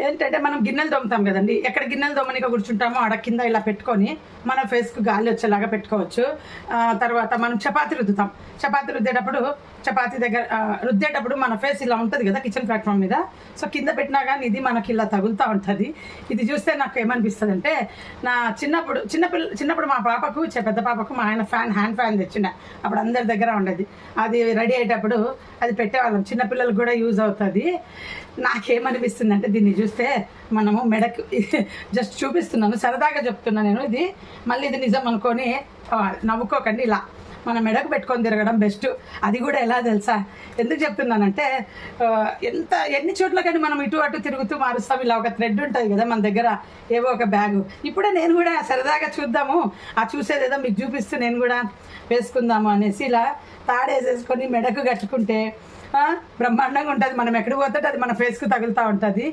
ఏంటంటే మనం గిన్నెలు తోముతాం కదండి, ఎక్కడ గిన్నెలు తోమనిక కూర్చుంటామో ఆడ కింద ఇలా పెట్టుకొని మన ఫేస్కు గాలి వచ్చేలాగా పెట్టుకోవచ్చు. తర్వాత మనం చపాతీ రుద్దుతాం. చపాతీ రుద్దేటప్పుడు మన ఫేస్ ఇలా ఉంటుంది కదా కిచెన్ ప్లాట్ఫామ్ మీద. సో కింద పెట్టినా కానీ ఇది మనకి ఇలా తగులుతూ ఉంటుంది. ఇది చూస్తే నాకు ఏమనిపిస్తుంది అంటే, నా చిన్నప్పుడు మా పాపకు పెద్ద పాపకు మా ఆయన హ్యాండ్ ఫ్యాన్ తెచ్చిండ. అప్పుడు అందరి దగ్గర ఉండేది. అది రెడీ అయ్యేటప్పుడు అది పెట్టేవాళ్ళం, చిన్నపిల్లలకు కూడా యూజ్ అవుతుంది. నాకేమనిపిస్తుంది అంటే, దీన్ని చూస్తే మనము మెడకు జస్ట్ చూపిస్తున్నాను, సరదాగా చెప్తున్నాను నేను. ఇది మళ్ళీ ఇది నిజం అనుకొని నవ్వుకోకండి. ఇలా మన మెడకు పెట్టుకొని తిరగడం బెస్ట్. అది కూడా ఎలా తెలుసా, ఎందుకు చెప్తున్నానంటే, ఎన్ని చోట్ల కానీ మనం ఇటు అటు తిరుగుతూ మారుస్తాం. ఇలా ఒక థ్రెడ్ ఉంటుంది కదా మన దగ్గర, ఏవో ఒక బ్యాగు. ఇప్పుడే నేను కూడా సరదాగా చూద్దాము, ఆ చూసేదేదో మీకు చూపిస్తూ నేను కూడా వేసుకుందాము అనేసి ఇలా తాడేసేసుకొని మెడకు కట్టుకుంటే బ్రహ్మాండంగా ఉంటుంది. మనం ఎక్కడికి పోతుంటే అది మన ఫేస్కు తగులుతూ ఉంటుంది.